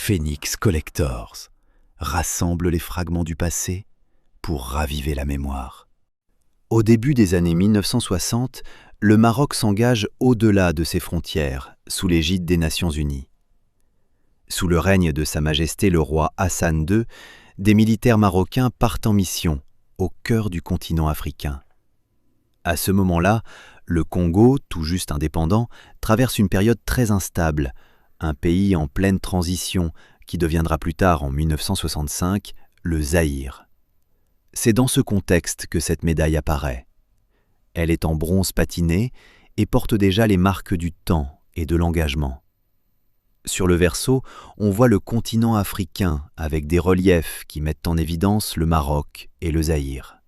Phoenix Collectors rassemble les fragments du passé pour raviver la mémoire. Au début des années 1960, le Maroc s'engage au-delà de ses frontières, sous l'égide des Nations Unies. Sous le règne de Sa Majesté le roi Hassan II, des militaires marocains partent en mission au cœur du continent africain. À ce moment-là, le Congo, tout juste indépendant, traverse une période très instable, un pays en pleine transition qui deviendra plus tard, en 1965, le Zaïre. C'est dans ce contexte que cette médaille apparaît. Elle est en bronze patiné et porte déjà les marques du temps et de l'engagement. Sur le verso, on voit le continent africain avec des reliefs qui mettent en évidence le Maroc et le Zaïre.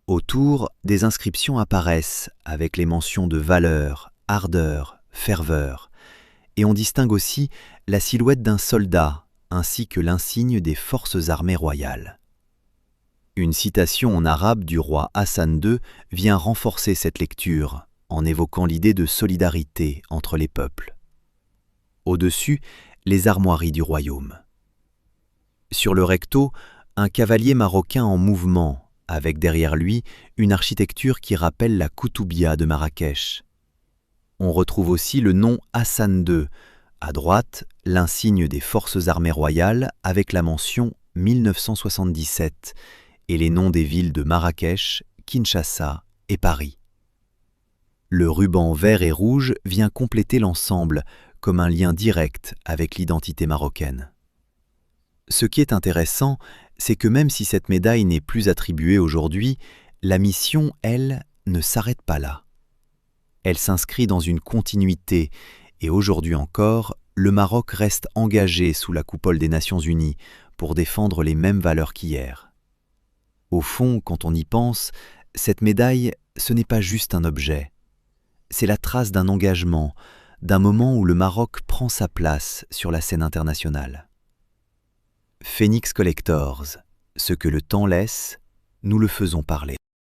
Autour, des inscriptions apparaissent avec les mentions de valeur, ardeur, ferveur, et on distingue aussi la silhouette d'un soldat ainsi que l'insigne des forces armées royales. Une citation en arabe du roi Hassan II vient renforcer cette lecture en évoquant l'idée de solidarité entre les peuples. Au-dessus, les armoiries du royaume. Sur le recto, un cavalier marocain en mouvement, avec derrière lui une architecture qui rappelle la Koutoubia de Marrakech. On retrouve aussi le nom Hassan II, à droite, l'insigne des forces armées royales avec la mention 1977 et les noms des villes de Marrakech, Kinshasa et Paris. Le ruban vert et rouge vient compléter l'ensemble comme un lien direct avec l'identité marocaine. Ce qui est intéressant, c'est que même si cette médaille n'est plus attribuée aujourd'hui, la mission, elle, ne s'arrête pas là. Elle s'inscrit dans une continuité et aujourd'hui encore, le Maroc reste engagé sous la coupole des Nations Unies pour défendre les mêmes valeurs qu'hier. Au fond, quand on y pense, cette médaille, ce n'est pas juste un objet. C'est la trace d'un engagement, d'un moment où le Maroc prend sa place sur la scène internationale. Phoenix Collectors, ce que le temps laisse, nous le faisons parler.